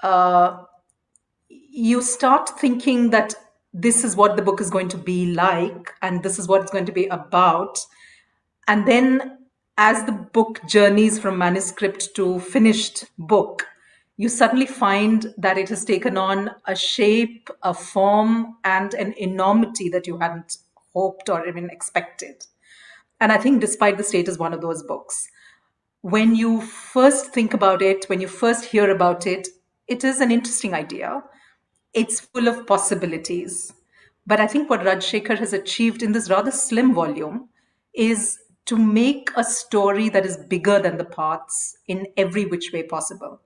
you start thinking that this is what the book is going to be like and this is what it's going to be about. And then as the book journeys from manuscript to finished book, you suddenly find that it has taken on a shape, a form, and an enormity that you hadn't hoped or even expected. And I think Despite the State is one of those books. When you first think about it, when you first hear about it, it is an interesting idea. It's full of possibilities. But I think what Rajshekhar has achieved in this rather slim volume is to make a story that is bigger than the parts in every which way possible.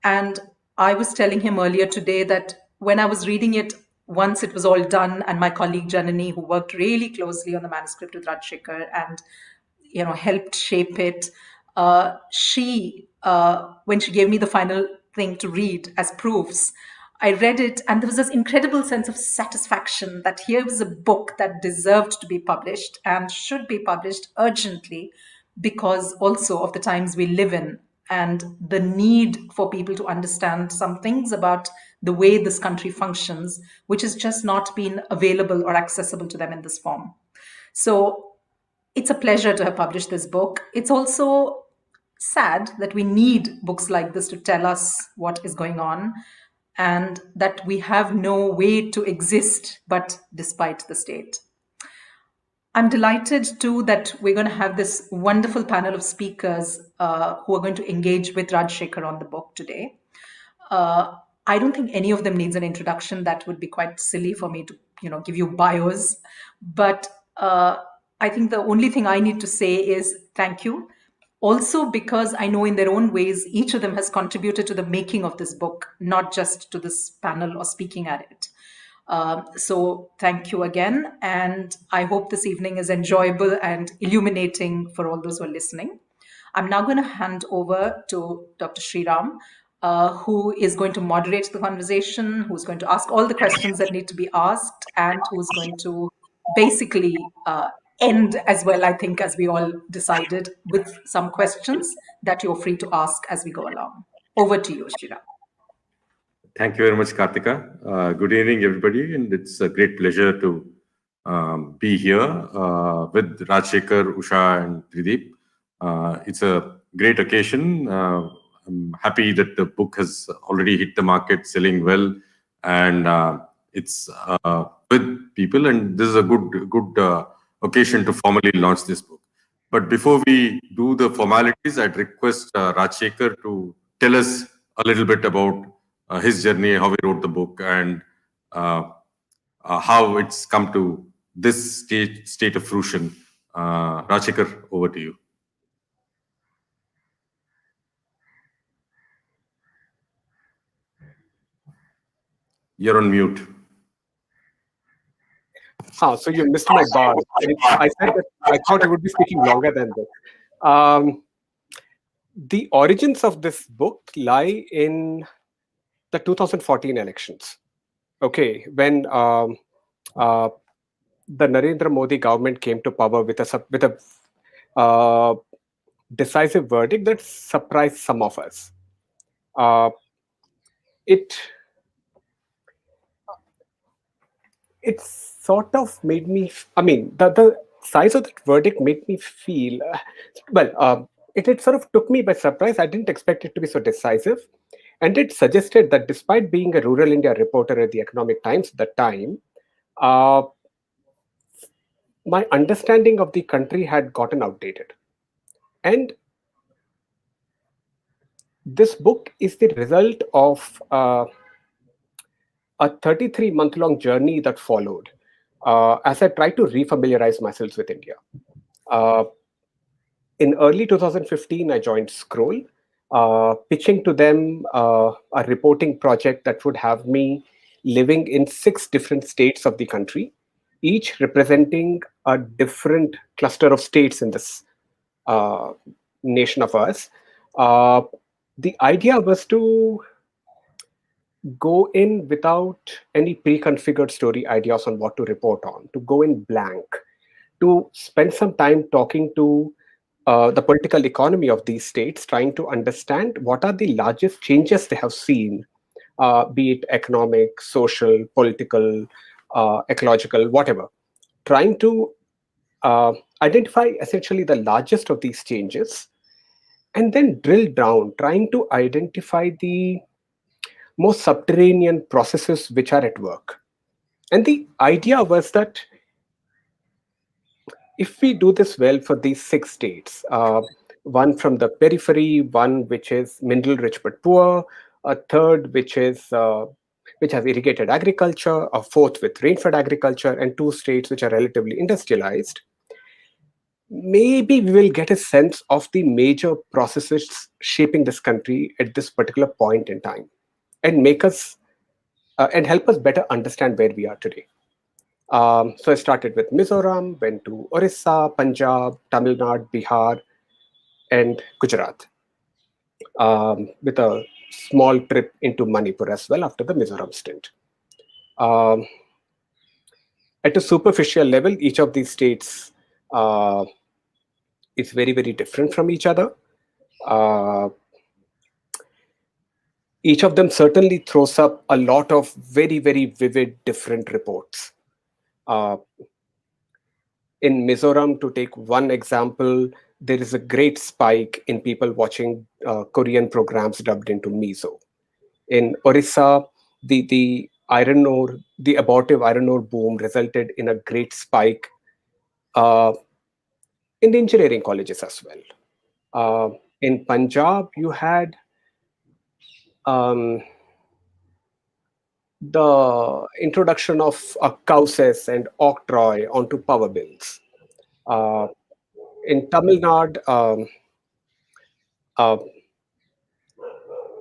And I was telling him earlier today that when I was reading it, once it was all done, and my colleague Janani, who worked really closely on the manuscript with Rajshekhar and helped shape it, she when she gave me the final thing to read as proofs, I read it, and there was this incredible sense of satisfaction that here was a book that deserved to be published and should be published urgently because also of the times we live in and the need for people to understand some things about the way this country functions, which has just not been available or accessible to them in this form. So it's a pleasure to have published this book. It's also sad that we need books like this to tell us what is going on and that we have no way to exist but despite the state. I'm delighted too that we're going to have this wonderful panel of speakers who are going to engage with Rajshekhar on the book today. I don't think any of them needs an introduction. That would be quite silly for me to, give you bios. But I think the only thing I need to say is thank you. Also, because I know in their own ways, each of them has contributed to the making of this book, not just to this panel or speaking at it. So thank you again. And I hope this evening is enjoyable and illuminating for all those who are listening. I'm now going to hand over to Dr. Sriram, who is going to moderate the conversation, who's going to ask all the questions that need to be asked, and who's going to basically end as well, I think, as we all decided, with some questions that you're free to ask as we go along. Over to you, Sriram. Thank you very much, Kartika. Good evening, everybody, and it's a great pleasure to be here with Rajshekhar, Usha, and Trideep. It's a great occasion. I'm happy that the book has already hit the market, selling well, and it's with people, and this is a good occasion to formally launch this book. But before we do the formalities, I'd request Rajshekhar to tell us a little bit about his journey, how he wrote the book, and how it's come to this state of fruition. Rajshekhar, over to you. You're on mute. So you missed my bar. I said that I thought you would be speaking longer than this. The origins of this book lie in the 2014 elections. Okay, when the Narendra Modi government came to power with a decisive verdict that surprised some of us. It sort of made me, the size of that verdict made me feel, it sort of took me by surprise. I didn't expect it to be so decisive. And it suggested that despite being a rural India reporter at the Economic Times at the time, my understanding of the country had gotten outdated. And this book is the result of a 33-month-long journey that followed as I tried to refamiliarize myself with India. In early 2015, I joined Scroll, pitching to them a reporting project that would have me living in 6 different states of the country, each representing a different cluster of states in this nation of ours. The idea was to go in without any pre-configured story ideas on what to report on, to go in blank, to spend some time talking to the political economy of these states, trying to understand what are the largest changes they have seen, be it economic, social, political, ecological, whatever, trying to identify essentially the largest of these changes and then drill down, trying to identify the most subterranean processes which are at work. And the idea was that if we do this well for these 6 states, one from the periphery, one which is mineral rich but poor, a third which has irrigated agriculture, a fourth with rainfed agriculture, and 2 states which are relatively industrialized, maybe we will get a sense of the major processes shaping this country at this particular point in time, and make us and help us better understand where we are today. So I started with Mizoram, went to Orissa, Punjab, Tamil Nadu, Bihar, and Gujarat, with a small trip into Manipur as well after the Mizoram stint. Um, at a superficial level, each of these states is very, very different from each other. Uh, each of them certainly throws up a lot of very, very vivid, different reports. Uh, in Mizoram, to take one example, there is a great spike in people watching Korean programs dubbed into Mizo. In Orissa, the abortive iron ore boom resulted in a great spike uh, in the engineering colleges as well. In Punjab, you had um, the introduction of cowcess and octroi onto power bills. Uh, in Tamil Nadu, uh,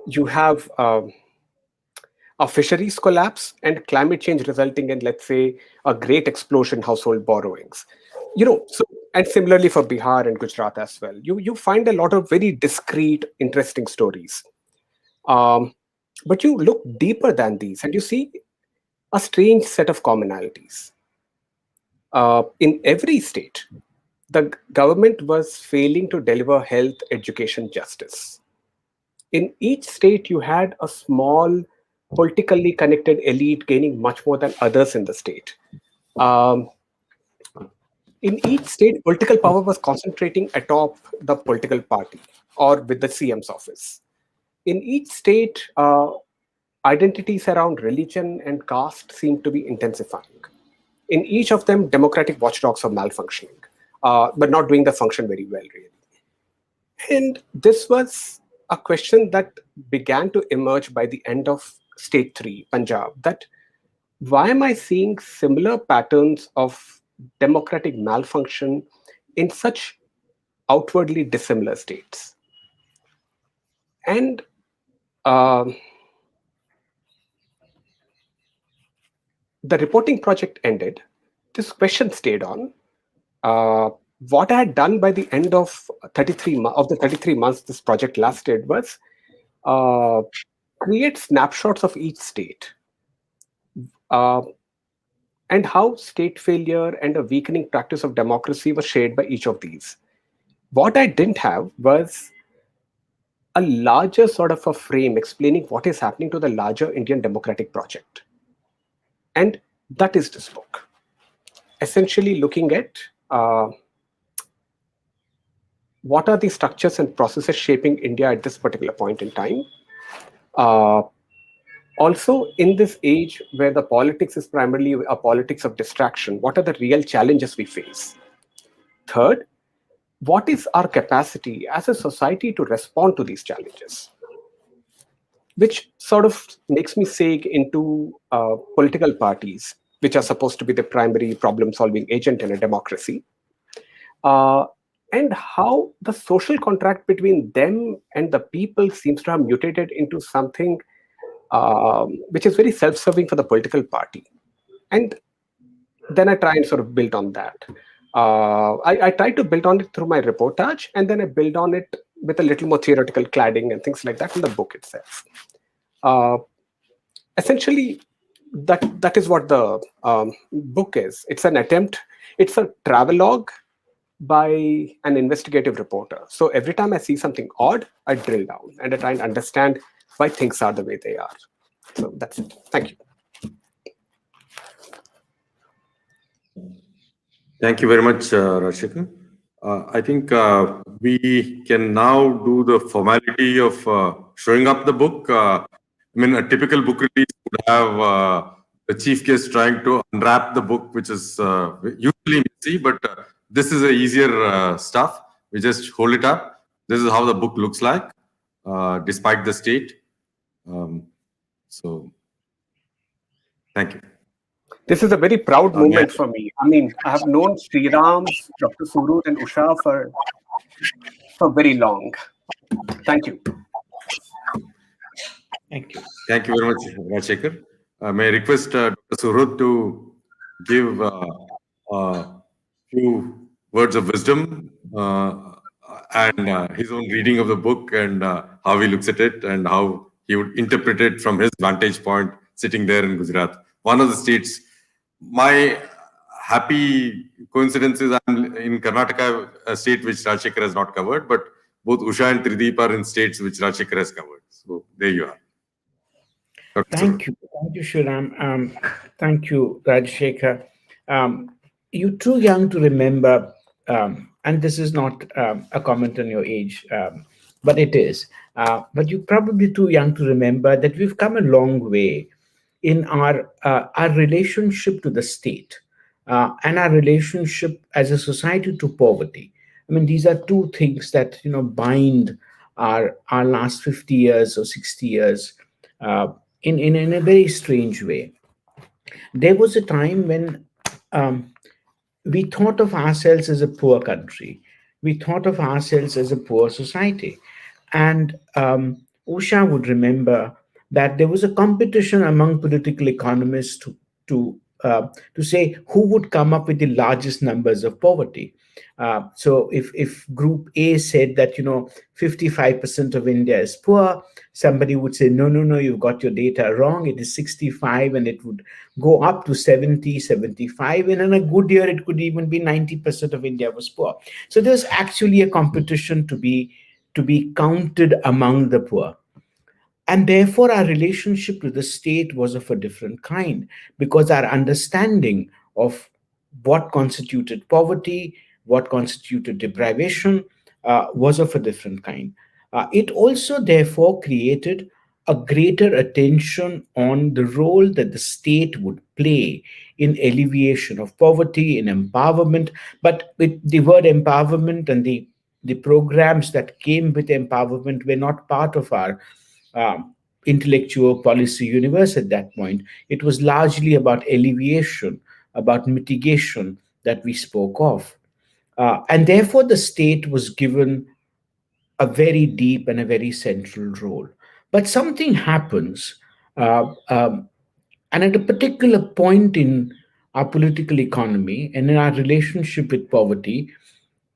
you have a fisheries collapse and climate change resulting in, let's say, a great explosion in household borrowings. So, and similarly for Bihar and Gujarat as well. You find a lot of very discrete, interesting stories. Um, but you look deeper than these and you see a strange set of commonalities. In every state, the government was failing to deliver health, education, justice. In each state, you had a small, politically connected elite gaining much more than others in the state. Um, in each state, political power was concentrating atop the political party or with the CM's office. In each state, identities around religion and caste seemed to be intensifying. In each of them, democratic watchdogs are malfunctioning, but not doing the function very well, really. And this was a question that began to emerge by the end of state 3, Punjab, that why am I seeing similar patterns of democratic malfunction in such outwardly dissimilar states? And the reporting project ended. This question stayed on. What I had done by the end of the 33 months this project lasted was create snapshots of each state, uh, and how state failure and a weakening practice of democracy was shared by each of these. What I didn't have was a larger sort of a frame explaining what is happening to the larger Indian democratic project. And that is this book. Essentially looking at what are the structures and processes shaping India at this particular point in time. Also, in this age where the politics is primarily a politics of distraction, what are the real challenges we face? Third, what is our capacity as a society to respond to these challenges? Which sort of makes me seg into political parties, which are supposed to be the primary problem-solving agent in a democracy, and how the social contract between them and the people seems to have mutated into something which is very self-serving for the political party. And then I try and sort of build on that. I try to build on it through my reportage, and then I build on it with a little more theoretical cladding and things like that in the book itself. Essentially, that is what the book is. It's an attempt. It's a travelogue by an investigative reporter. So every time I see something odd, I drill down and I try and understand why things are the way they are. So that's it. Thank you. Thank you very much, Rajshekhar. I think we can now do the formality of showing up the book. I mean, a typical book release would have the chief guest trying to unwrap the book, which is usually messy, but this is a easier stuff. We just hold it up. This is how the book looks like, despite the state. So, thank you. This is a very proud moment for me. I mean, I have known Sriram's, Dr. Surut, and Usha for very long. Thank you. Thank you. Thank you very much, Rajshekhar. May I request Dr. Surut to give a few words of wisdom and his own reading of the book and how he looks at it and how he would interpret it from his vantage point sitting there in Gujarat, one of the states. My happy coincidence is I'm in Karnataka, a state which Rajshekhar has not covered, but both Usha and Trideep are in states which Rajshekhar has covered. So there you are. Thank you. Thank you, Shriram. Thank you, Rajshekhar. You're too young to remember, and this is not a comment on your age, but it is. But you're probably too young to remember that we've come a long way in our relationship to the state and our relationship as a society to poverty. I mean, these are two things that bind our last 50 years or 60 years in a very strange way. There was a time when we thought of ourselves as a poor country. We thought of ourselves as a poor society. And Usha would remember that there was a competition among political economists to say who would come up with the largest numbers of poverty. So if Group A said that 55% of India is poor, somebody would say no, you've got your data wrong. It is 65, and it would go up to 70, 75, and in a good year it could even be 90% of India was poor. So there's actually a competition to be counted among the poor. And therefore, our relationship to the state was of a different kind, because our understanding of what constituted poverty, what constituted deprivation, was of a different kind. It also, therefore, created a greater attention on the role that the state would play in alleviation of poverty, in empowerment. But with the word empowerment and the programs that came with empowerment were not part of our intellectual policy universe at that point. It was largely about alleviation, about mitigation that we spoke of. And therefore, the state was given a very deep and a very central role. But something happens, and at a particular point in our political economy and in our relationship with poverty,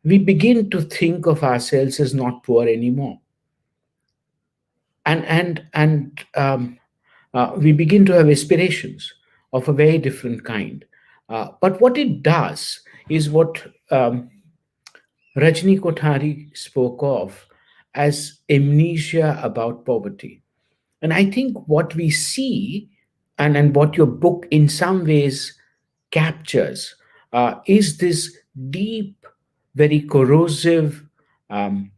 we begin to think of ourselves as not poor anymore. And we begin to have aspirations of a very different kind. But what it does is what Rajni Kothari spoke of as amnesia about poverty. And I think what we see, and what your book in some ways captures, is this deep, very corrosive, um,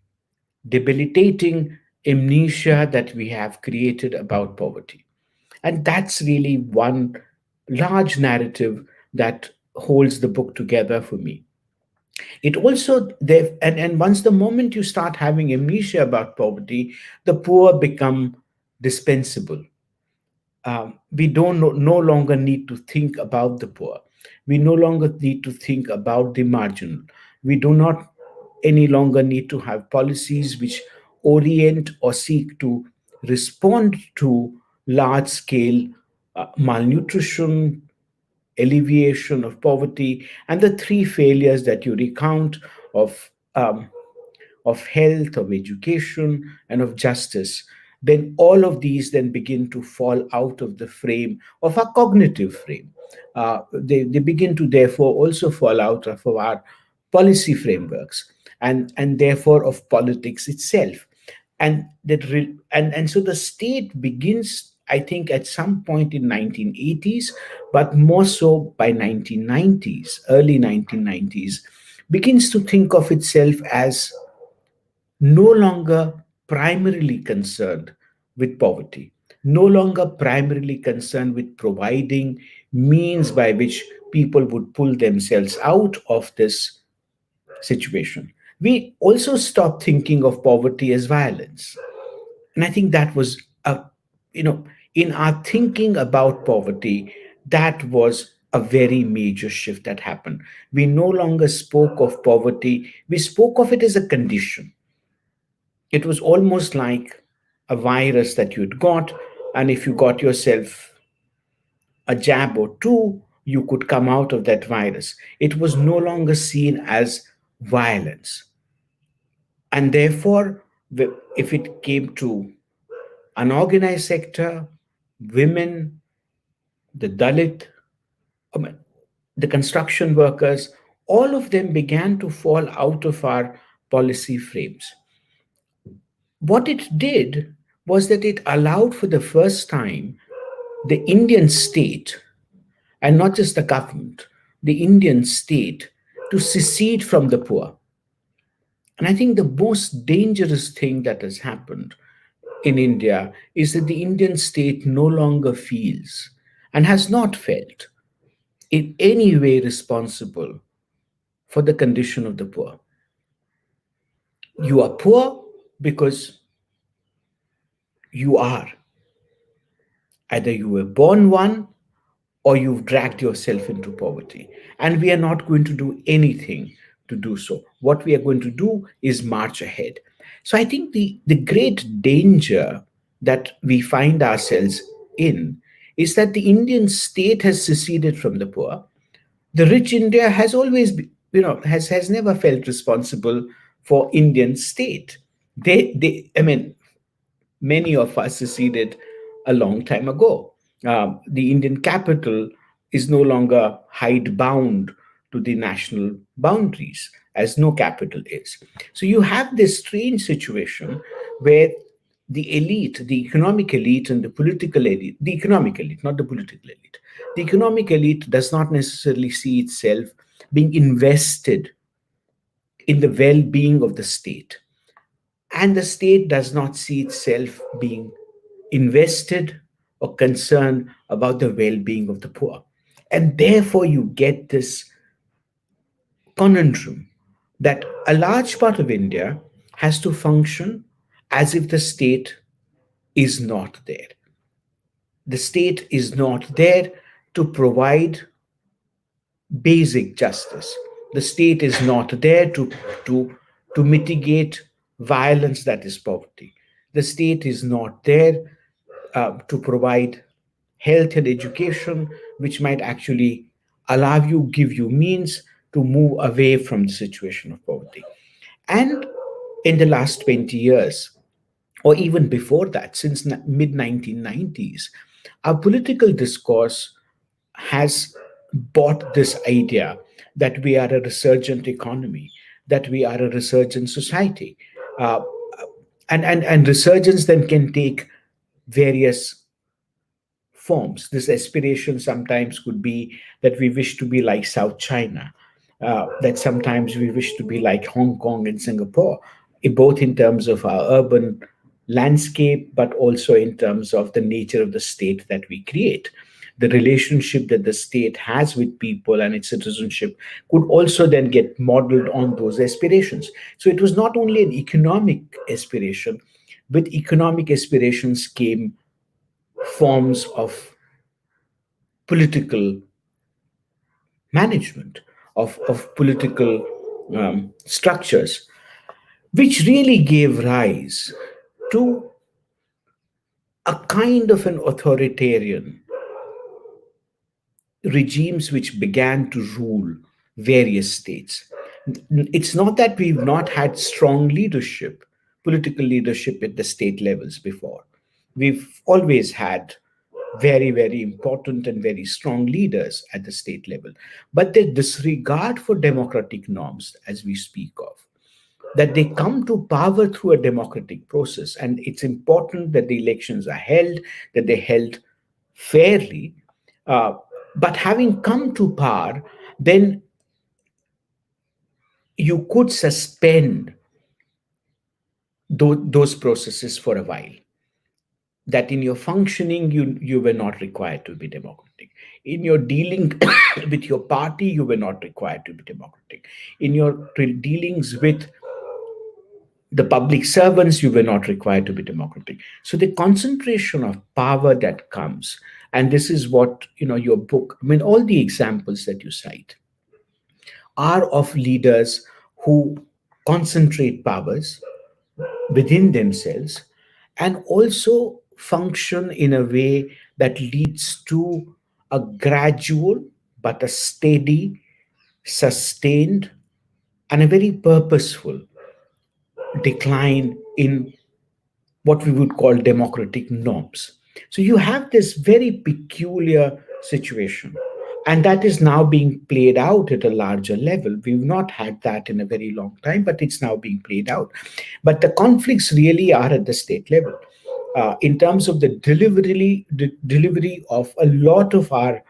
debilitating amnesia that we have created about poverty. And that's really one large narrative that holds the book together for me. It also there and once the moment you start having amnesia about poverty, the poor become dispensable. We don't no longer need to think about the poor. We no longer need to think about the marginal. We do not any longer need to have policies which orient or seek to respond to large scale malnutrition, alleviation of poverty, and the three failures that you recount of health, of education, and of justice. Then all of these then begin to fall out of the frame of our cognitive frame. They begin to therefore also fall out of our policy frameworks, and therefore of politics itself. And so the state begins, I think, at some point in 1980s, but more so by 1990s, early 1990s, begins to think of itself as no longer primarily concerned with poverty, no longer primarily concerned with providing means by which people would pull themselves out of this situation. We also stopped thinking of poverty as violence. And I think that was a, you know, in our thinking about poverty, that was a very major shift that happened. We no longer spoke of poverty, we spoke of it as a condition. It was almost like a virus that you'd got, and if you got yourself a jab or two, you could come out of that virus. It was no longer seen as violence. And therefore, if it came to unorganized sector, women, the Dalit, I mean, the construction workers, all of them began to fall out of our policy frames. What it did was that it allowed for the first time the Indian state, and not just the government, the Indian state, to secede from the poor. And I think the most dangerous thing that has happened in India is that the Indian state no longer feels and has not felt in any way responsible for the condition of the poor. You are poor because you are. Either you were born one or you've dragged yourself into poverty. And we are not going to do anything to do so. What we are going to do is march ahead. So I think the great danger that we find ourselves in is that the Indian state has seceded from the poor. The rich India has always has never felt responsible for Indian state. I mean, many of us seceded a long time ago. The Indian capital is no longer hide bound to the national boundaries, as no capital is. So you have this strange situation where the elite, the economic elite and the political elite, the economic elite, not the political elite, the economic elite does not necessarily see itself being invested in the well being of the state. And the state does not see itself being invested or concerned about the well being of the poor. And therefore, you get this conundrum that a large part of India has to function as if the state is not there. The state is not there to provide basic justice. The state is not there to mitigate violence that is poverty. The state is not there to provide health and education, which might actually allow you, give you means to move away from the situation of poverty. And in the last 20 years, or even before that, since mid 1990s, our political discourse has bought this idea that we are a resurgent economy, that we are a resurgent society. Uh, and resurgence then can take various forms. This aspiration sometimes could be that we wish to be like South China, that sometimes we wish to be like Hong Kong and Singapore, both in terms of our urban landscape, but also in terms of the nature of the state that we create. The relationship that the state has with people and its citizenship could also then get modeled on those aspirations. So it was not only an economic aspiration, with economic aspirations came forms of political management, of political structures, which really gave rise to a kind of an authoritarian regimes which began to rule various states. It's not that we've not had strong leadership, political leadership at the state levels before. We've always had very, very important and very strong leaders at the state level. But their disregard for democratic norms, as we speak of, that they come to power through a democratic process. And it's important that the elections are held, that they're held fairly. Uh, but having come to power, then you could suspend those processes for a while. That in your functioning, you were not required to be democratic. In your dealing with your party, you were not required to be democratic. In your dealings with the public servants, you were not required to be democratic. So the concentration of power that comes, and this is what, your book, I mean, all the examples that you cite are of leaders who concentrate powers within themselves and also function in a way that leads to a gradual but a steady, sustained, and a very purposeful decline in what we would call democratic norms. So you have this very peculiar situation, and that is now being played out at a larger level. We've not had that in a very long time, but it's now being played out. But the conflicts really are at the state level. In terms of the delivery of a lot of our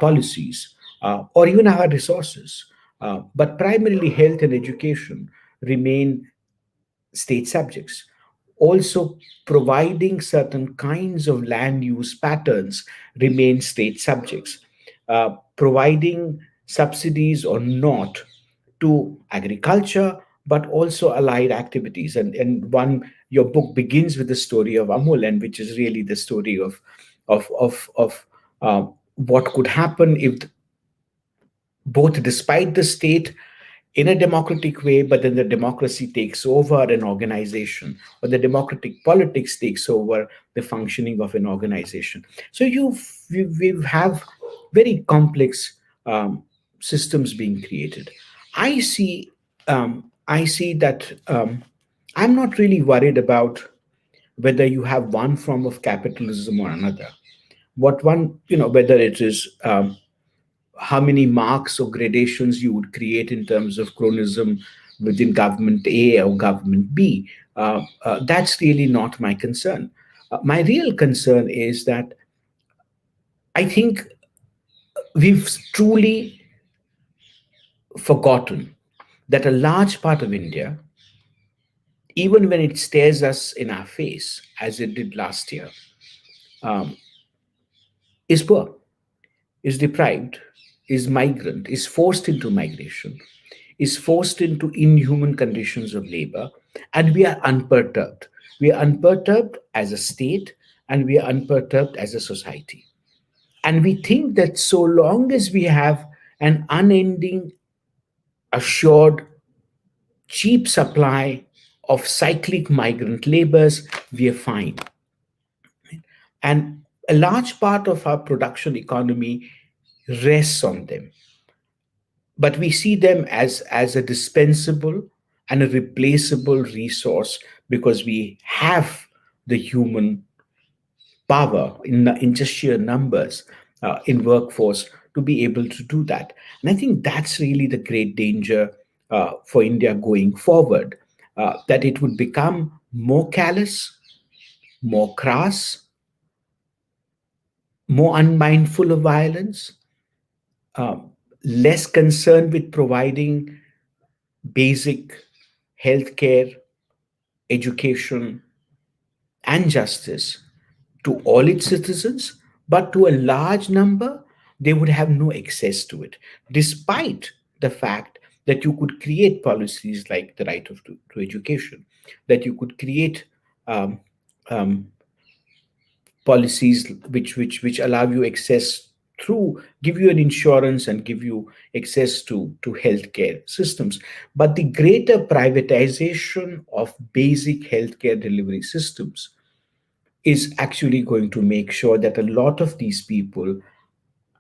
policies, or even our resources, but primarily health and education remain state subjects. Also, providing certain kinds of land use patterns remain state subjects. Providing subsidies or not to agriculture, but also allied activities. And your book begins with the story of Amul, and which is really the story of what could happen if both, despite the state in a democratic way, but then the democracy takes over an organization, or the democratic politics takes over the functioning of an organization. So we have very complex systems being created. I see that I'm not really worried about whether you have one form of capitalism or another. Whether it is how many marks or gradations you would create in terms of chronism within government A or government B. That's really not my concern. My real concern is that I think we've truly forgotten that a large part of India, even when it stares us in our face, as it did last year, um, is poor, is deprived, is migrant, is forced into migration, is forced into inhuman conditions of labor, and we are unperturbed. We are unperturbed as a state, and we are unperturbed as a society. And we think that so long as we have an unending, assured, cheap supply of cyclic migrant labors, we are fine. And a large part of our production economy rests on them. But we see them as a dispensable and a replaceable resource because we have the human power in just sheer numbers in workforce to be able to do that. And I think that's really the great danger for India going forward, that it would become more callous, more crass, more unmindful of violence, uh, less concerned with providing basic healthcare, education, and justice to all its citizens, but to a large number, they would have no access to it, despite the fact that you could create policies like the right to education, that you could create um, um, policies which allow you access through, give you an insurance and give you access to healthcare systems. But the greater privatization of basic healthcare delivery systems is actually going to make sure that a lot of these people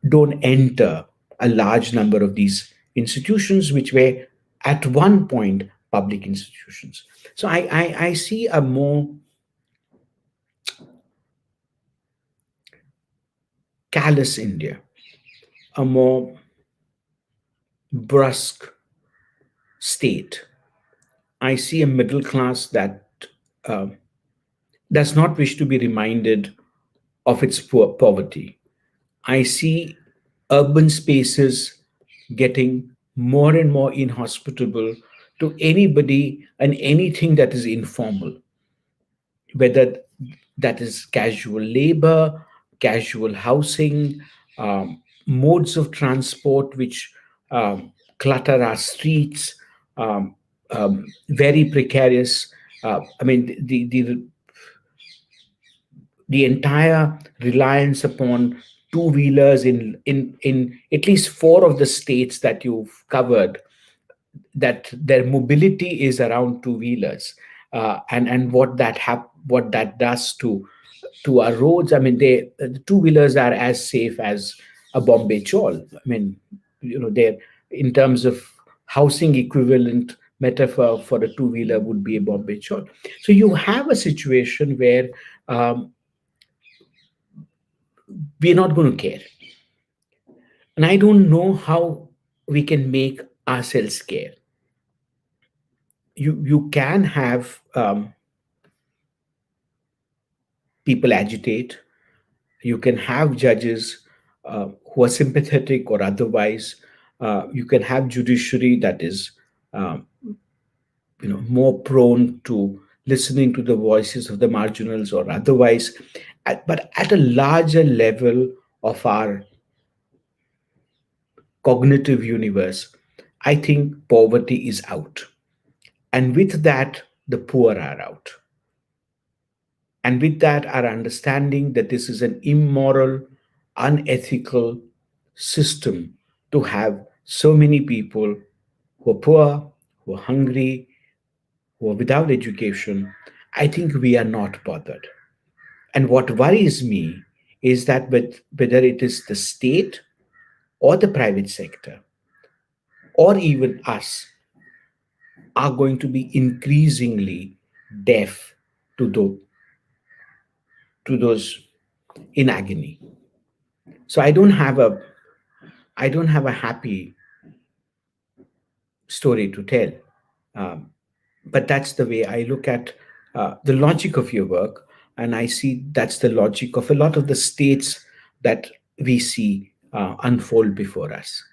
don't enter a large number of these institutions, which were at one point public institutions. So I see a more callous India, a more brusque state. I see a middle class that uh, does not wish to be reminded of its poverty. I see urban spaces getting more and more inhospitable to anybody and anything that is informal, whether that is casual labor, casual housing, modes of transport which clutter our streets, um, very precarious. I mean, the entire reliance upon two-wheelers in at least four of the states that you've covered, that their mobility is around two-wheelers, and what that does to our roads. I mean, the two-wheelers are as safe as a Bombay Chawl. I mean, they're, in terms of housing equivalent metaphor for a two-wheeler would be a Bombay Chawl. So you have a situation where we're not going to care. And I don't know how we can make ourselves care. You can have people agitate. You can have judges who are sympathetic or otherwise. You can have judiciary that is, more prone to listening to the voices of the marginals or otherwise. But at a larger level of our cognitive universe, I think poverty is out. And with that, the poor are out. And with that, our understanding that this is an immoral, unethical system to have so many people who are poor, who are hungry, who are without education, I think we are not bothered. And what worries me is that whether it is the state or the private sector or even us are going to be increasingly deaf to those in agony. So I don't have a happy story to tell, um, but that's the way I look at the logic of your work, and I see that's the logic of a lot of the states that we see unfold before us.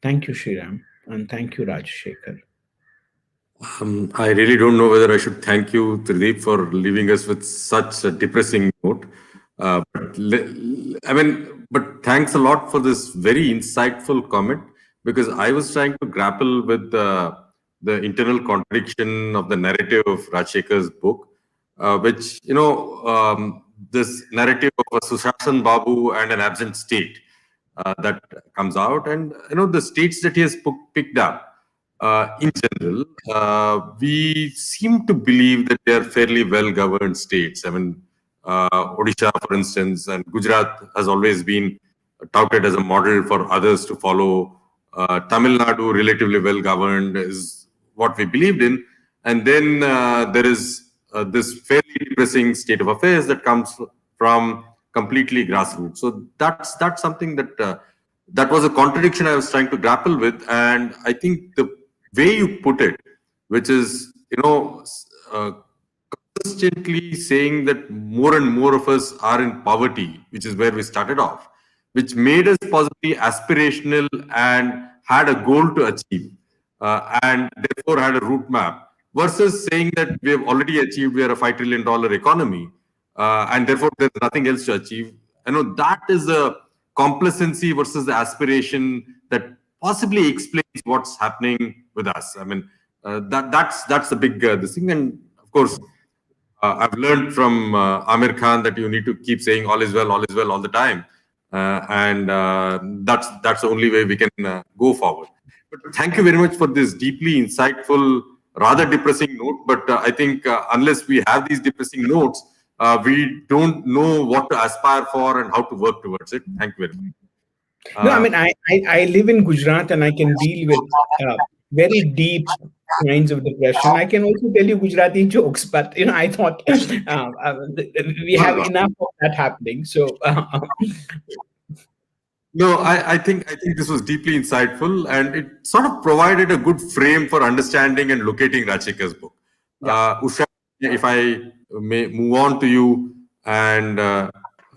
Thank you, Shriram, and thank you, Rajshekhar. I really don't know whether I should thank you, Trideep, for leaving us with such a depressing note. But thanks a lot for this very insightful comment, because I was trying to grapple with the internal contradiction of the narrative of Rajshekhar's book, which, this narrative of a Sushashan Babu and an absent state that comes out, and, the states that he has picked up. In general, we seem to believe that they are fairly well-governed states. I mean, Odisha, for instance, and Gujarat has always been touted as a model for others to follow. Tamil Nadu, relatively well-governed, is what we believed in. And then there is this fairly depressing state of affairs that comes from completely grassroots. So that's something that that was a contradiction I was trying to grapple with. And I think the way you put it, which is, consistently saying that more and more of us are in poverty, which is where we started off, which made us possibly aspirational and had a goal to achieve, and therefore had a route map, versus saying that we have already achieved, we are a $5 trillion economy, and therefore there's nothing else to achieve. That is a complacency versus the aspiration that possibly explains what's happening with us. I mean, that's the big this thing. And of course, I've learned from Amir Khan that you need to keep saying all is well all the time, and that's the only way we can go forward. But thank you very much for this deeply insightful, rather depressing note. But I think unless we have these depressing notes, we don't know what to aspire for and how to work towards it. Thank you very much. No, I mean, I live in Gujarat and I can deal with very deep signs of depression. I can also tell you Gujarati jokes, but I thought we have enough of that happening. So No, I think this was deeply insightful, and it sort of provided a good frame for understanding and locating Rajshekhar's book. Usha, if I may move on to you and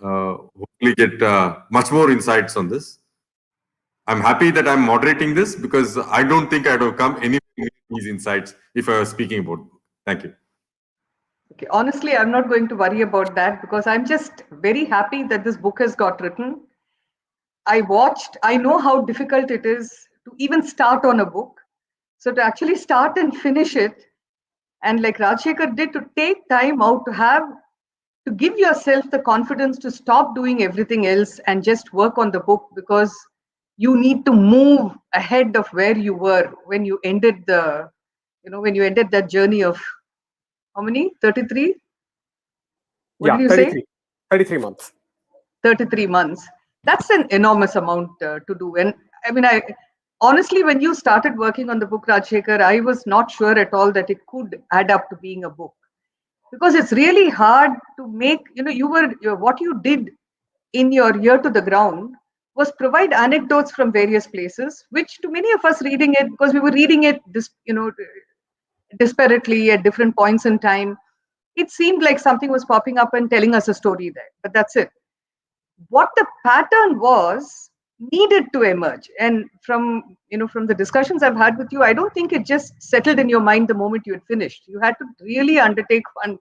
hopefully get much more insights on this. I'm happy that I'm moderating this because I don't think I'd have come anywhere near these insights if I was speaking about the book. Thank you. Okay, honestly, I'm not going to worry about that because I'm just very happy that this book has got written. I know how difficult it is to even start on a book. So to actually start and finish it, and like Rajshekhar did, to take time out to give yourself the confidence to stop doing everything else and just work on the book, because you need to move ahead of where you were when you ended that journey of how many? 33? What did you 33. say? 33 months. 33 months. That's an enormous amount to do. And I mean, honestly, when you started working on the book, Rajshekhar, I was not sure at all that it could add up to being a book, because it's really hard to make, what you did in your ear to the ground was provide anecdotes from various places, which to many of us reading it, because we were reading it disparately at different points in time, it seemed like something was popping up and telling us a story there, but that's it. What the pattern was needed to emerge, and from the discussions I've had with you, I don't think it just settled in your mind the moment you had finished. You had to really undertake one.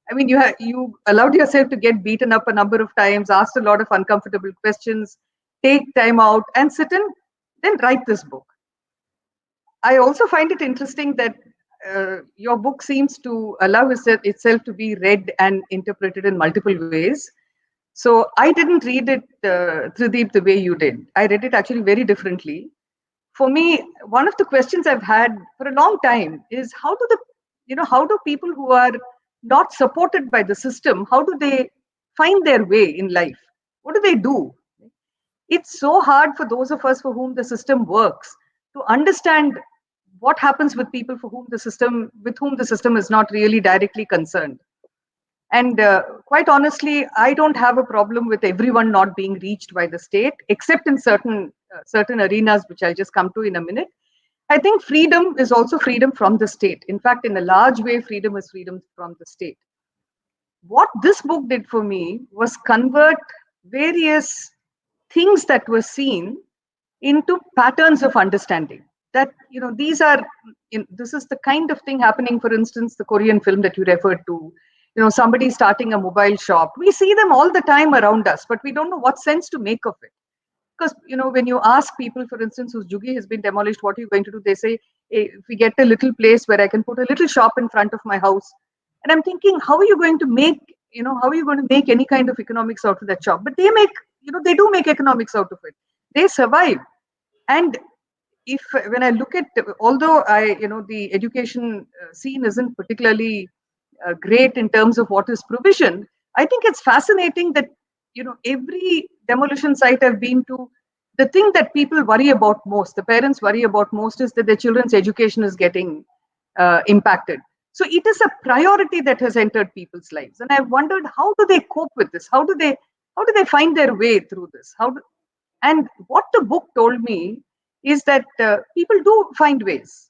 I mean, you allowed yourself to get beaten up a number of times, asked a lot of uncomfortable questions, take time out and sit and then write this book. I also find it interesting that your book seems to allow itself to be read and interpreted in multiple ways. So I didn't read it, Trideep, the way you did. I read it actually very differently. For me, one of the questions I've had for a long time is how do people who are not supported by the system, how do they find their way in life? What do they do? It's so hard for those of us for whom the system works to understand what happens with people with whom the system is not really directly concerned. And quite honestly, I don't have a problem with everyone not being reached by the state, except in certain arenas, which I'll just come to in a minute. I think freedom is also freedom from the state. In fact, in a large way, freedom is freedom from the state. What this book did for me was convert various things that were seen into patterns of understanding. That this is the kind of thing happening. For instance, the Korean film that you referred to, somebody starting a mobile shop. We see them all the time around us, but we don't know what sense to make of it. Because when you ask people, for instance, whose juggi has been demolished, what are you going to do? They say, hey, if we get a little place where I can put a little shop in front of my house. And I'm thinking, how are you going to make any kind of economics out of that shop? But they do make economics out of it. They survive. And when I look at, although the education scene isn't particularly great in terms of what is provision, I think it's fascinating that every demolition site I've been to, the thing that people worry about most, the parents worry about most, is that their children's education is getting impacted. So it is a priority that has entered people's lives, and I've wondered, how do they cope with this? How do they find their way through this? And what the book told me is that people do find ways.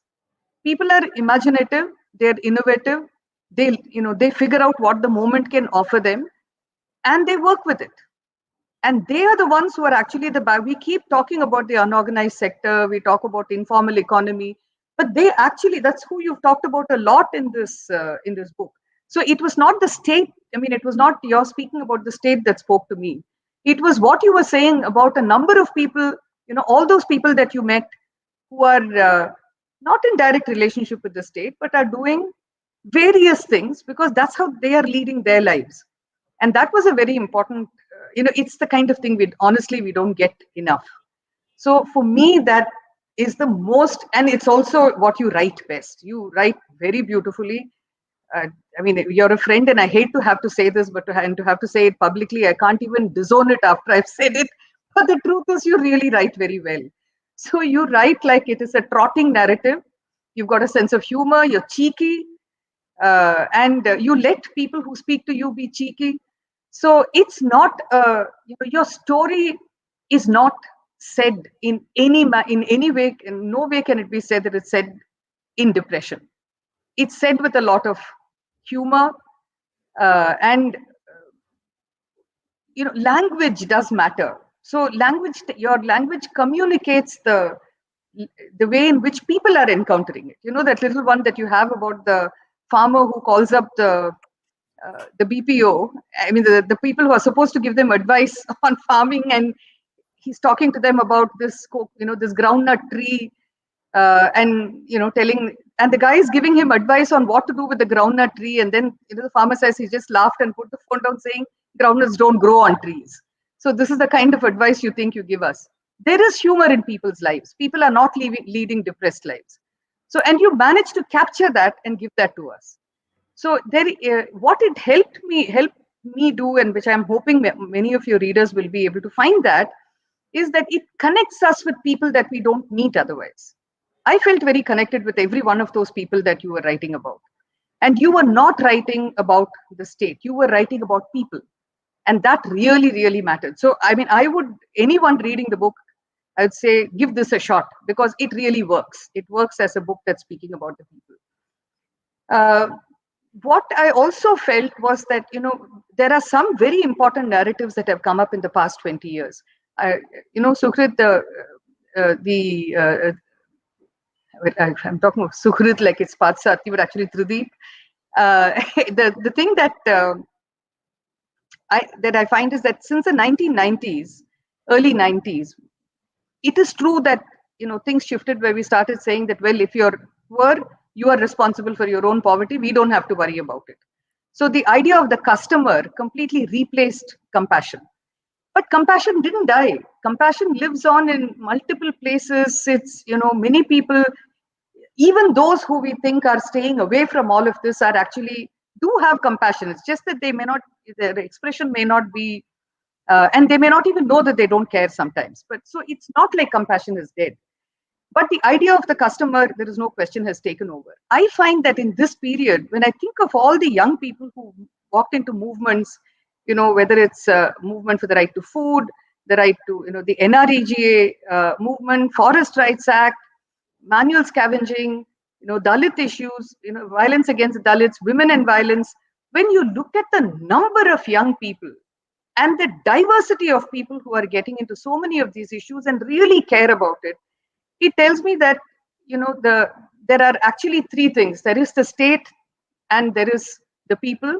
People are imaginative, they're innovative, they figure out what the moment can offer them, and they work with it. And they are the ones who are actually we keep talking about the unorganized sector, we talk about informal economy, but that's who you've talked about a lot in this book. So it was not the state. I mean, it was not your speaking about the state that spoke to me. It was what you were saying about a number of people, all those people that you met who are not in direct relationship with the state, but are doing various things because that's how they are leading their lives. And that was a very important, it's the kind of thing we don't get enough. So for me, that is the most, and it's also what you write best. You write very beautifully. I mean, you're a friend, and I hate to have to say this, but to have to say it publicly, I can't even disown it after I've said it. But the truth is, you really write very well. So you write like it is a trotting narrative. you've got a sense of humor, you're cheeky, and you let people who speak to you be cheeky. So it's not, your story is not said in any way. In no way can it be said that it's said in depression. It's said with a lot of humor, and language does matter. So your language communicates the way in which people are encountering it. That little one that you have about the farmer who calls up the BPO. I mean, the people who are supposed to give them advice on farming, and he's talking to them about this groundnut tree, and telling, and the guy is giving him advice on what to do with the groundnut tree, and then the farmer says he just laughed and put the phone down, saying groundnuts don't grow on trees. So this is the kind of advice you think you give us. There is humor in people's lives. People are not leading depressed lives. So, and you manage to capture that and give that to us. So what it helped me do, and which I'm hoping many of your readers will be able to find, that is that it connects us with people that we don't meet otherwise. I felt very connected with every one of those people that you were writing about. And you were not writing about the state, you were writing about people. And that really, really mattered. So, I mean, anyone reading the book, I would say, give this a shot, because it really works. It works as a book that's speaking about the people. What I also felt was that, there are some very important narratives that have come up in the past 20 years. Sukrit, I'm talking of Sukrit like it's Patsati, but actually Trideep. The thing that I find is that since the 1990s, early 90s, it is true that things shifted, where we started saying that, well, if you're poor, you are responsible for your own poverty. We don't have to worry about it. So the idea of the customer completely replaced compassion. But compassion didn't die. Compassion lives on in multiple places. It's, many people, even those who we think are staying away from all of this, are actually do have compassion. It's just that they may not, their expression may not be, and they may not even know that they don't care sometimes. But so it's not like compassion is dead. But the idea of the customer, there is no question, has taken over. I find that in this period, when I think of all the young people who walked into movements, whether it's a movement for the right to food, the right to, the NREGA movement, Forest Rights Act, manual scavenging, Dalit issues, violence against Dalits, women and violence. When you look at the number of young people and the diversity of people who are getting into so many of these issues and really care about it, it tells me that there are actually three things. There is the state and there is the people,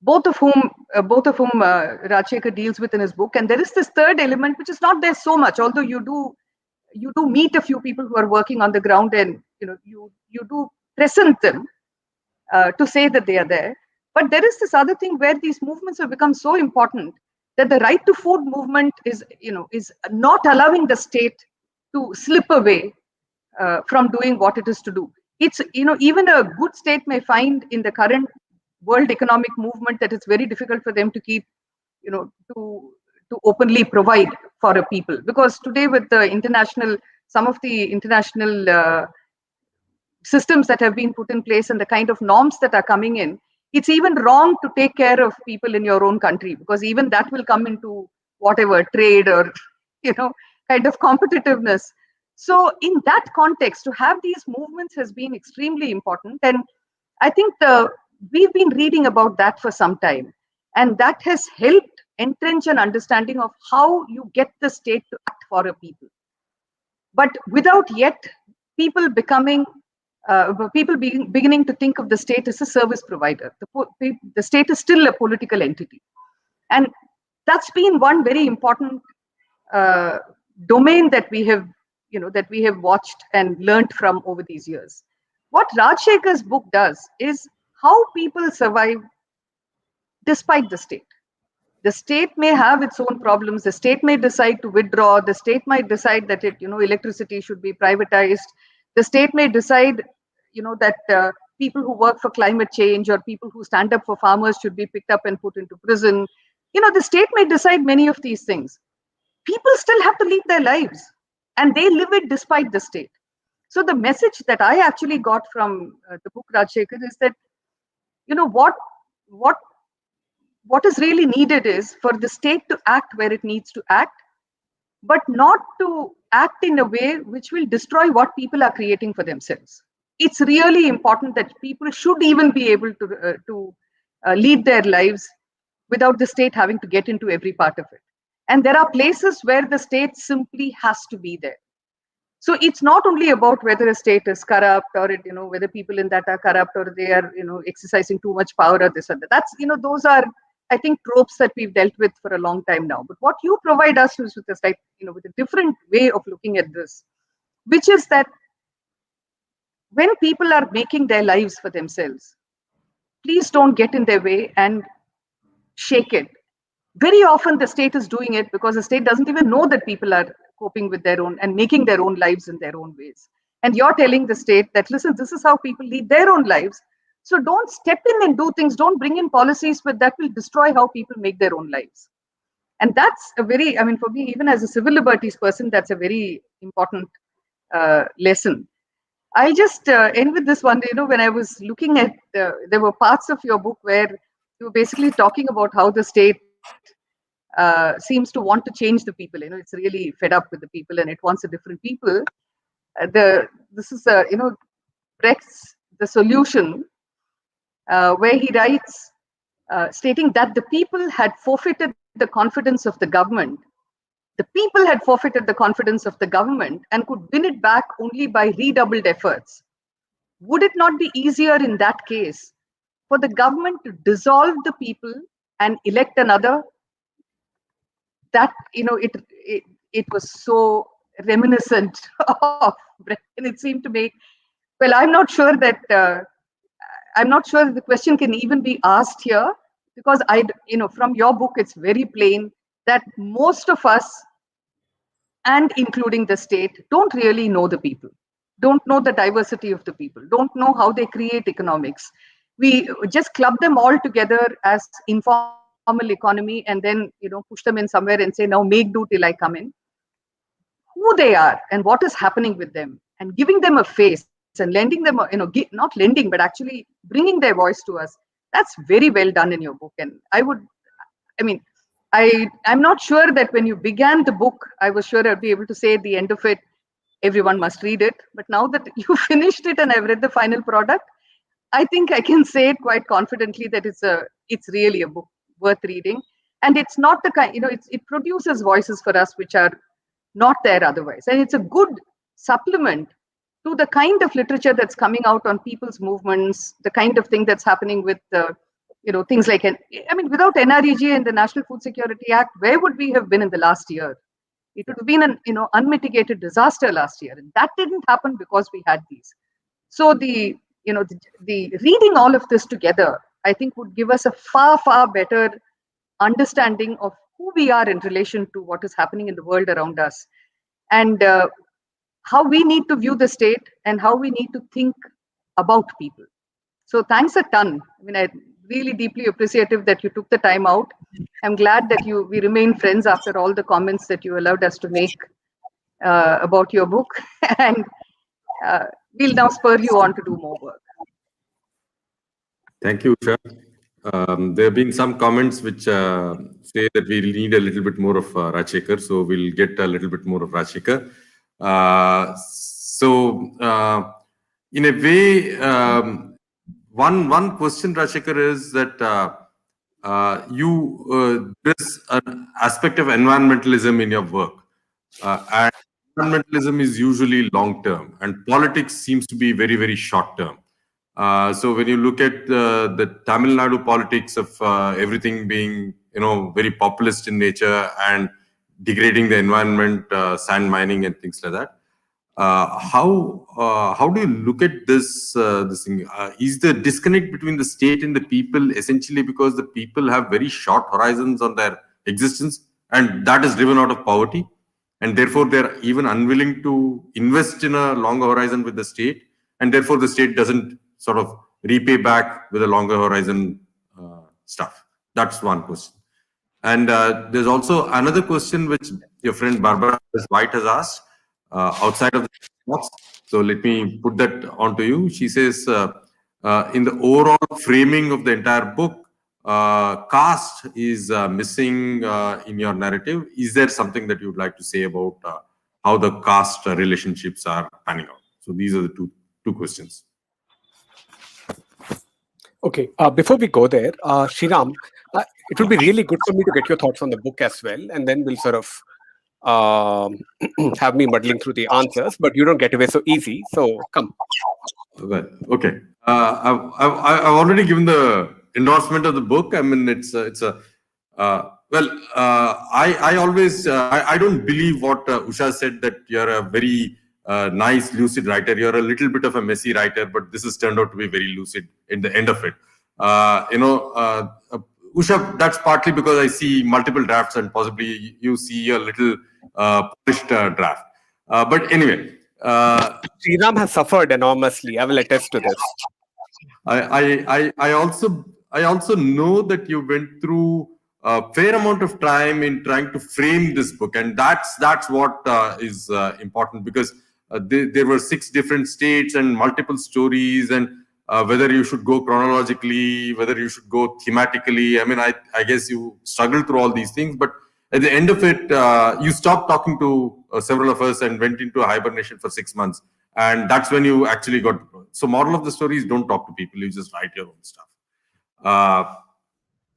both of whom Rajshekhar deals with in his book. And there is this third element which is not there so much, although you do meet a few people who are working on the ground, and you do present them to say that they are there. But there is this other thing where these movements have become so important that the right to food movement is not allowing the state to slip away from doing what it is to do. It's, even a good state may find in the current world economic movement that it's very difficult for them to keep, to openly provide for a people. Because today with the some of the international systems that have been put in place and the kind of norms that are coming in, it's even wrong to take care of people in your own country, because even that will come into whatever trade or, kind of competitiveness. So in that context, to have these movements has been extremely important. And I think we've been reading about that for some time. And that has helped entrench an understanding of how you get the state to act for a people. But without yet people beginning to think of the state as a service provider. The state is still a political entity. And that's been one very important domain that we have watched and learned from over these years. What Rajshekhar's book does is how people survive despite the state. The state may have its own problems. The state may decide to withdraw. The state might decide that electricity should be privatized. The state may decide, that people who work for climate change or people who stand up for farmers should be picked up and put into prison. The state may decide many of these things. People still have to live their lives, and they live it despite the state. So the message that I actually got from the book Rajshekhar is that, what is really needed is for the state to act where it needs to act, but not to act in a way which will destroy what people are creating for themselves. It's really important that people should even be able to lead their lives without the state having to get into every part of it. And there are places where the state simply has to be there. So it's not only about whether a state is corrupt, or whether people in that are corrupt, or they are exercising too much power, or this or that. That's those are, I think, tropes that we've dealt with for a long time now. But what you provide us is with a with a different way of looking at this, which is that when people are making their lives for themselves, please don't get in their way and shake it. Very often the state is doing it because the state doesn't even know that people are coping with their own and making their own lives in their own ways. And you're telling the state that, listen, this is how people lead their own lives. So don't step in and do things, don't bring in policies, but that will destroy how people make their own lives. And that's a very, for me, even as a civil liberties person, that's a very important lesson. I'll just end with this one. When I was looking at, there were parts of your book where you were basically talking about how the state seems to want to change the people. It's really fed up with the people and it wants a different people. This is Brecht's The Solution, where he writes, stating that the people had forfeited the confidence of the government. The people had forfeited the confidence of the government and could win it back only by redoubled efforts. Would it not be easier in that case for the government to dissolve the people and elect another? That it was so reminiscent of Brecht, and it seemed to make, well, I'm not sure that the question can even be asked here, because from your book it's very plain that most of us, and including the state, don't really know the people, don't know the diversity of the people, don't know how they create economics. We just club them all together as informal economy and then push them in somewhere and say, now make do till I come in. Who they are and what is happening with them, and giving them a face and lending them not lending but actually bringing their voice to us, that's very well done in your book. And I'm not sure that when you began the book I was sure I'd be able to say at the end of it, everyone must read it. But now that you finished it and I've read the final product, I think I can say it quite confidently that it's really a book worth reading. And it's not the kind, it produces voices for us which are not there otherwise. And it's a good supplement to the kind of literature that's coming out on people's movements, the kind of thing that's happening with things like, without NREG and the National Food Security Act, where would we have been in the last year? It would have been an unmitigated disaster last year, and that didn't happen because we had these. So the reading all of this together, I think, would give us a far, far better understanding of who we are in relation to what is happening in the world around us, and how we need to view the state and how we need to think about people. So thanks a ton. I'm really deeply appreciative that you took the time out. I'm glad that we remain friends after all the comments that you allowed us to make about your book. And we'll now spur you on to do more work. Thank you, Usha. There have been some comments which say that we need a little bit more of Rajshekhar, so we'll get a little bit more of Rajshekhar. In a way, one question, Rajshekhar, is that there's an aspect of environmentalism in your work, and environmentalism is usually long term, and politics seems to be very, very short term. So when you look at the Tamil Nadu politics of everything being very populist in nature and degrading the environment, sand mining and things like that, how do you look at this thing? Is the disconnect between the state and the people essentially because the people have very short horizons on their existence, and that is driven out of poverty, and therefore they're even unwilling to invest in a longer horizon with the state, and therefore the state doesn't sort of repay back with a longer horizon stuff? That's one question. And there's also another question which your friend Barbara White has asked outside of the thoughts. So let me put that onto you. She says, in the overall framing of the entire book, caste is missing in your narrative. Is there something that you would like to say about how the caste relationships are panning out? So these are the two questions. Okay, before we go there, Shriram, it would be really good for me to get your thoughts on the book as well, and then we'll sort of have me muddling through the answers, but you don't get away so easy, so come. Well, okay. I've already given the endorsement of the book. I mean, I always I don't believe what Usha said, that you're a very nice lucid writer. You're a little bit of a messy writer, but this has turned out to be very lucid in the end of it. Usha, that's partly because I see multiple drafts and possibly you see a little polished draft. But anyway. Sriram has suffered enormously. I will attest to this. I also know that you went through a fair amount of time in trying to frame this book, and that's what is important, because there were 6 different states and multiple stories, and whether you should go chronologically, whether you should go thematically. I mean, I guess you struggled through all these things, but at the end of it, you stopped talking to several of us and went into hibernation for 6 months. And that's when you actually got to grow. So moral of the story is, don't talk to people. You just write your own stuff.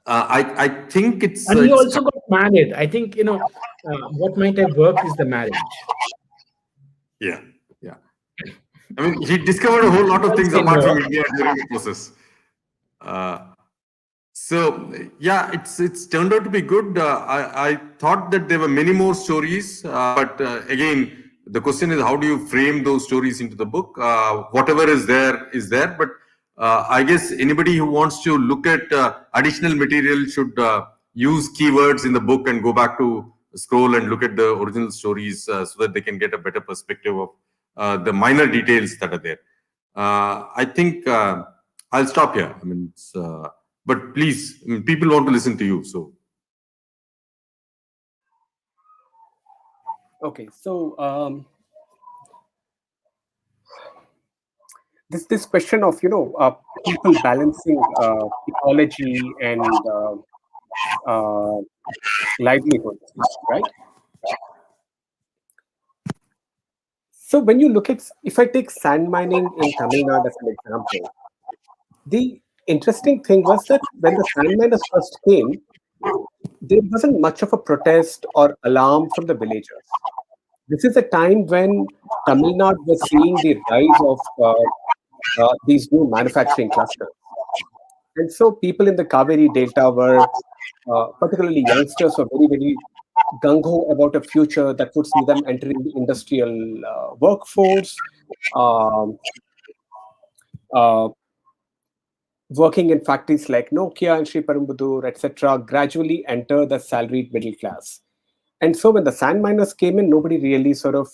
I think it's... And he also got married. I think, what might have worked is the marriage. Yeah. I mean, he discovered a whole lot of things apart from India during the process. So yeah, it's turned out to be good. I thought that there were many more stories, but again, the question is, how do you frame those stories into the book? Whatever is there is there, but I guess anybody who wants to look at additional material should use keywords in the book and go back to Scroll and look at the original stories so that they can get a better perspective of the minor details that are there. I think I'll stop here. I mean, but please, I mean, people want to listen to you, so. Okay, so this question of people balancing ecology and livelihood, right? So when you look at, if I take sand mining in Tamil Nadu as an example, the interesting thing was that when the sand miners first came, there wasn't much of a protest or alarm from the villagers. This is a time when Tamil Nadu was seeing the rise of these new manufacturing clusters. And so people in the Kaveri Delta were, particularly youngsters, were very, very gung-ho about a future that would see them entering the industrial workforce, working in factories like Nokia and Sriperumbudur, etc., gradually enter the salaried middle class. And so when the sand miners came in, nobody really sort of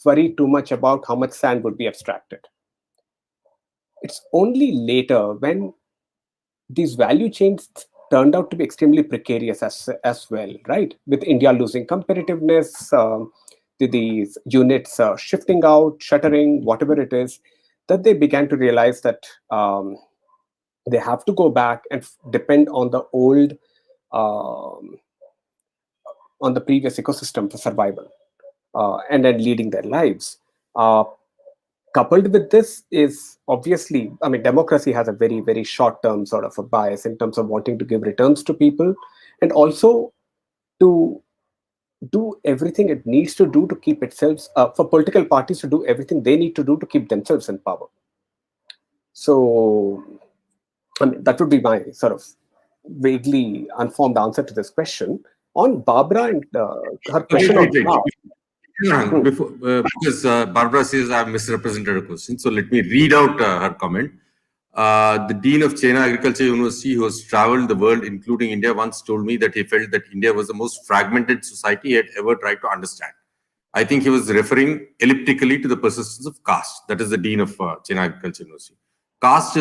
worried too much about how much sand would be abstracted. It's only later when these value chains turned out to be extremely precarious as well, right? With India losing competitiveness, these units shifting out, shuttering, whatever it is, that they began to realize that they have to go back and depend on the old, on the previous ecosystem for survival, and then leading their lives. Coupled with this is obviously, I mean, democracy has a very, very short-term sort of a bias in terms of wanting to give returns to people, and also to do everything it needs to do to keep itself, for political parties to do everything they need to do to keep themselves in power. So, I mean, that would be my sort of vaguely unformed answer to this question. On Barbara and her question on before, because Barbara says I've misrepresented a question, so let me read out her comment. The Dean of China Agriculture University, who has traveled the world, including India, once told me that he felt that India was the most fragmented society he had ever tried to understand. I think he was referring elliptically to the persistence of caste. That is the Dean of China Agriculture University. Caste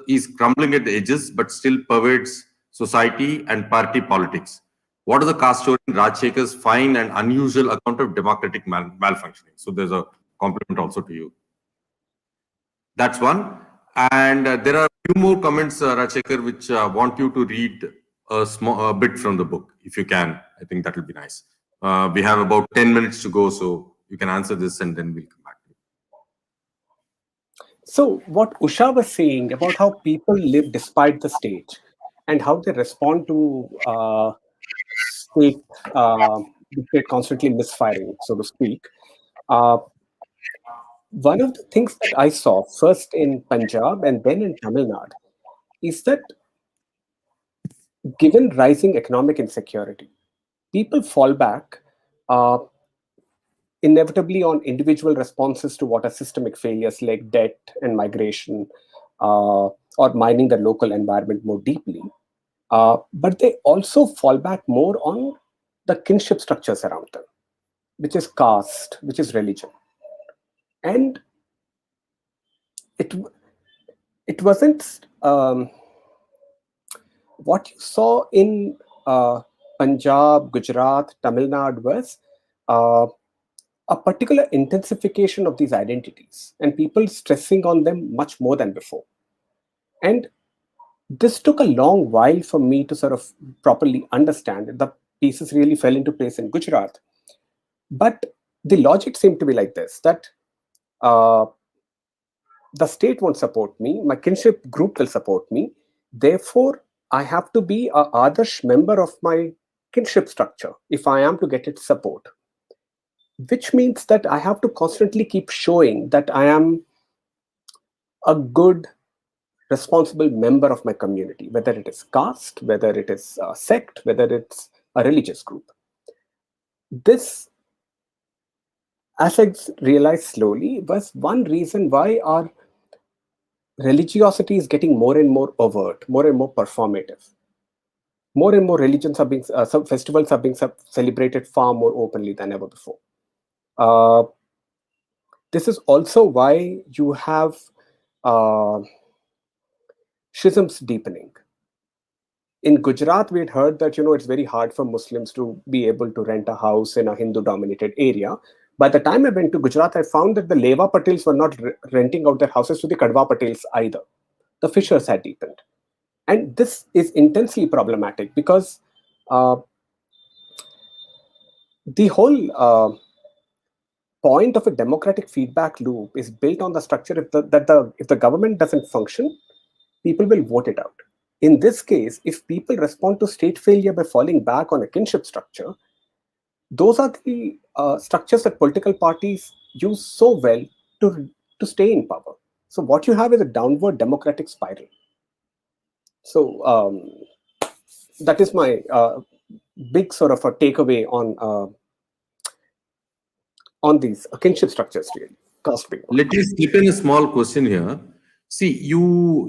is crumbling at the edges, but still pervades society and party politics. What is the caste story in Rajshekhar's fine and unusual account of democratic malfunctioning? So there's a compliment also to you. That's one. And there are a few more comments, Rajshekhar, which want you to read a bit from the book, if you can. I think that will be nice. We have about 10 minutes to go, so you can answer this and then we'll come back to you. So what Usha was saying about how people live despite the state and how they respond to state, the state constantly misfiring, so to speak. One of the things that I saw first in Punjab and then in Tamil Nadu is that given rising economic insecurity, people fall back uh, inevitably on individual responses to what are systemic failures like debt and migration, or mining the local environment more deeply. But they also fall back more on the kinship structures around them, which is caste, which is religion. And it wasn't what you saw in Punjab, Gujarat, Tamil Nadu was a particular intensification of these identities and people stressing on them much more than before. And this took a long while for me to sort of properly understand it. The pieces really fell into place in Gujarat. But the logic seemed to be like this, that the state won't support me, my kinship group will support me, therefore I have to be a Adarsh member of my kinship structure if I am to get its support. Which means that I have to constantly keep showing that I am a good, responsible member of my community, whether it is caste, whether it is a sect, whether it's a religious group. This, as I realized slowly, was one reason why our religiosity is getting more and more overt, more and more performative. More and more religions are being, some festivals are being celebrated far more openly than ever before. This is also why you have schisms deepening. In Gujarat, we had heard that it's very hard for Muslims to be able to rent a house in a Hindu-dominated area. By the time I went to Gujarat, I found that the Leva Patels were not renting out their houses to the Kadwa Patels either. The fissures had deepened. And this is intensely problematic because the whole point of a democratic feedback loop is built on the structure if the government doesn't function, people will vote it out. In this case, if people respond to state failure by falling back on a kinship structure, those are the structures that political parties use so well to stay in power. So what you have is a downward democratic spiral. So that is my big sort of a takeaway on these kinship structures, really. Let me slip in a small question here. See, you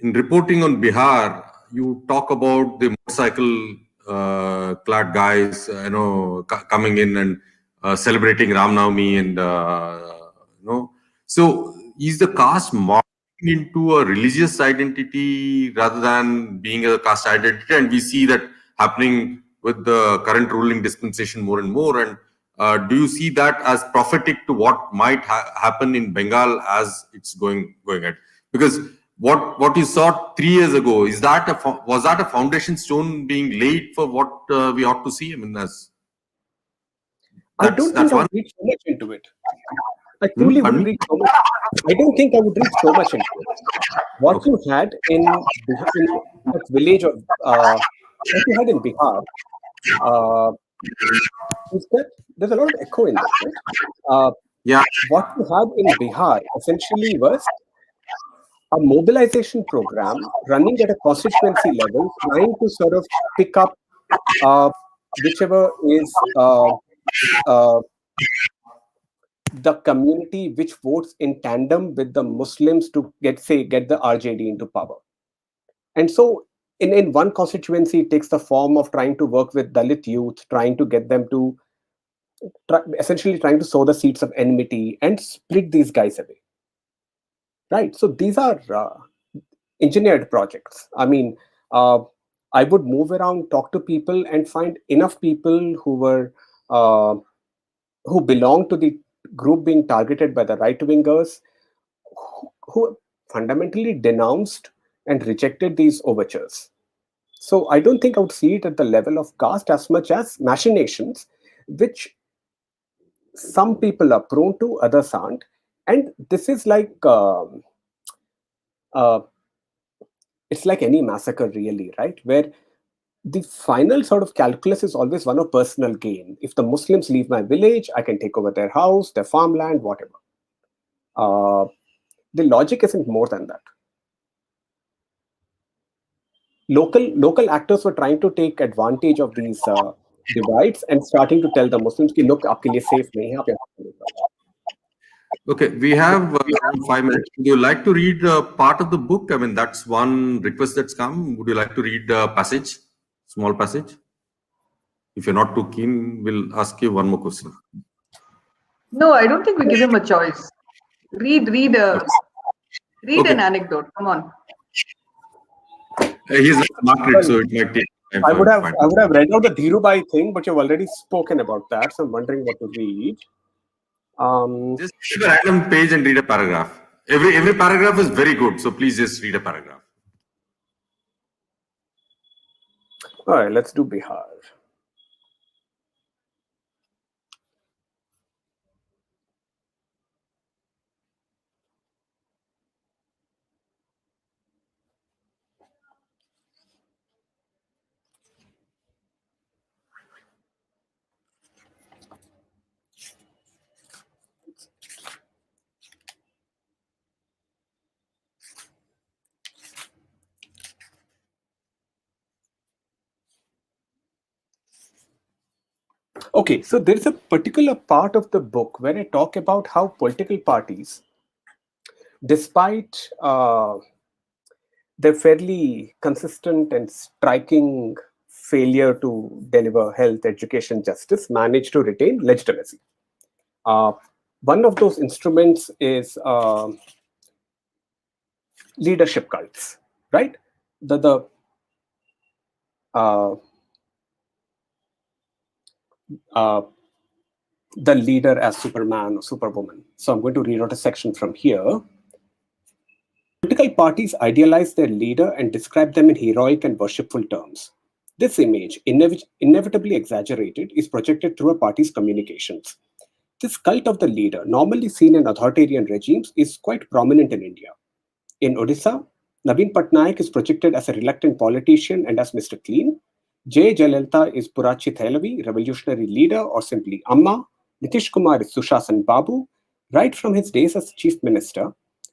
in reporting on Bihar, you talk about the motorcycle clad guys, coming in and celebrating Ram Navami, and So, is the caste morphing into a religious identity rather than being a caste identity? And we see that happening with the current ruling dispensation more and more. And do you see that as prophetic to what might happen in Bengal as it's going ahead? Because what you saw 3 years ago, was that a foundation stone being laid for what we ought to see? I mean, I don't think I would read so much into it. I truly wouldn't read so much. I don't think I would read so much into it. What you had in that village of what you had in Bihar is that there's a lot of echo in this, right? Yeah. What you had in Bihar essentially was a mobilization program running at a constituency level, trying to sort of pick up whichever is the community which votes in tandem with the Muslims to get the RJD into power. And so in one constituency, it takes the form of trying to work with Dalit youth, trying to get them to essentially trying to sow the seeds of enmity and split these guys away. Right. So these are engineered projects. I mean, I would move around, talk to people, and find enough people who were who belong to the group being targeted by the right-wingers who fundamentally denounced and rejected these overtures. So I don't think I would see it at the level of caste as much as machinations, which some people are prone to, others aren't. And this is like uh, it's like any massacre, really, right? Where the final sort of calculus is always one of personal gain. If the Muslims leave my village, I can take over their house, their farmland, whatever. The logic isn't more than that. Local actors were trying to take advantage of these divides and starting to tell the Muslims, ki, look, aapke liye safe nahi hai, aap yahan se nikalo." Okay, we have around 5 minutes. Would you like to read part of the book? I mean, that's one request that's come. Would you like to read a passage, small passage? If you're not too keen, we'll ask you one more question. No, I don't think we give him a choice. Read Okay. an anecdote. Come on. He's not read, so it might take time. I would have read out the Dhirubai thing, but you've already spoken about that, so I'm wondering what to read. Just pick a random page and read a paragraph. Every paragraph is very good, so please just read a paragraph. All right, let's do Bihar. Okay, so there's a particular part of the book where I talk about how political parties, despite their fairly consistent and striking failure to deliver health, education, justice, manage to retain legitimacy. One of those instruments is leadership cults, right? The leader as Superman or Superwoman. So I'm going to read out a section from here. Political parties idealize their leader and describe them in heroic and worshipful terms. This image, inevitably exaggerated, is projected through a party's communications. This cult of the leader, normally seen in authoritarian regimes, is quite prominent in India. In Odisha, Naveen Patnaik is projected as a reluctant politician and as Mr. Clean. J. Jayalalitha is Purachi Thailavi, revolutionary leader, or simply Amma. Nitish Kumar is Sushasan Babu. Right from his days as chief minister,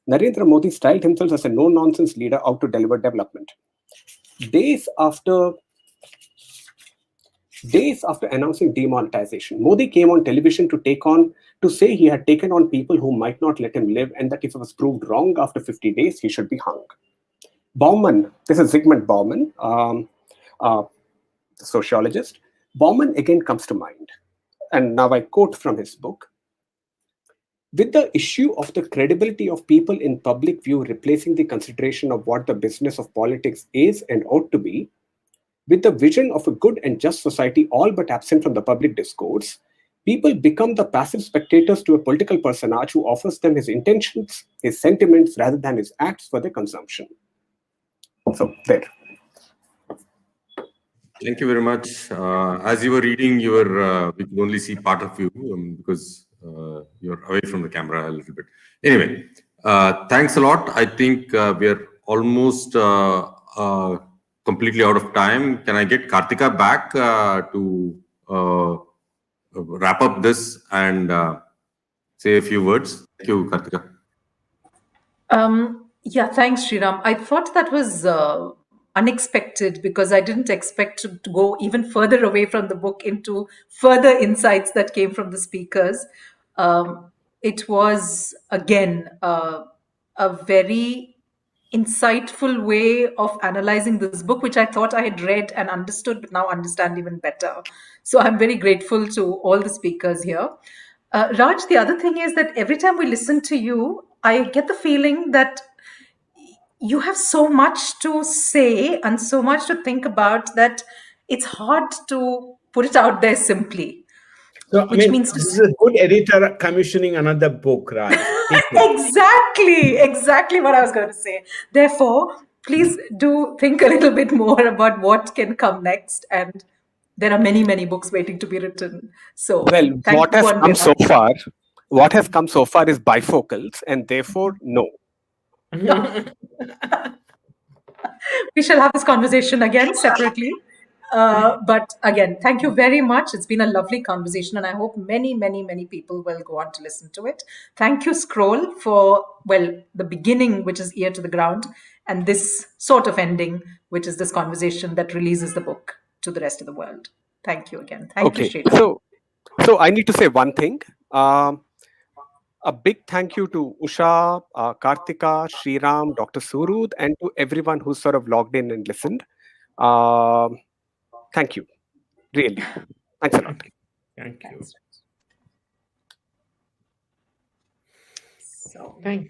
Narendra Modi styled himself as a no-nonsense leader out to deliver development. Days after announcing demonetization, Modi came on television to say he had taken on people who might not let him live, and that if it was proved wrong after 50 days, he should be hung. Bauman, this is Zygmunt Bauman, the sociologist. Bauman again comes to mind. And now I quote from his book. With the issue of the credibility of people in public view replacing the consideration of what the business of politics is and ought to be, with the vision of a good and just society all but absent from the public discourse, people become the passive spectators to a political personage who offers them his intentions, his sentiments, rather than his acts for their consumption. So, there. Thank you very much. As you were reading, we could only see part of you because you're away from the camera a little bit. Anyway, thanks a lot. I think we are almost completely out of time. Can I get Kartika back to wrap up this and say a few words? Thank you, Kartika. Yeah, thanks, Sriram. I thought that was unexpected because I didn't expect to go even further away from the book into further insights that came from the speakers. It was, again, a very insightful way of analyzing this book, which I thought I had read and understood, but now understand even better. So I'm very grateful to all the speakers here. Raj, the other thing is that every time we listen to you, I get the feeling that you have so much to say and so much to think about that it's hard to put it out there simply. So, I which mean, means to this is a good editor commissioning another book, Raj. exactly what I was going to say. Therefore, please do think a little bit more about what can come next. And there are many books waiting to be written. So Well, thank what you has on come so behalf. far, what has come so far is bifocals, and therefore no. We shall have this conversation again separately. But again, thank you very much. It's been a lovely conversation, and I hope many people will go on to listen to it. Thank you, Scroll, for, well, the beginning, which is ear to the ground, and this sort of ending, which is this conversation that releases the book to the rest of the world. Thank you again. Thank you, Okay, Shrita. so I need to say one thing. A big thank you to Usha, Kartika, Sriram, Dr. Surud, and to everyone who sort of logged in and listened. Thank you. Really. Thanks a lot. Thank you. So. Thank you.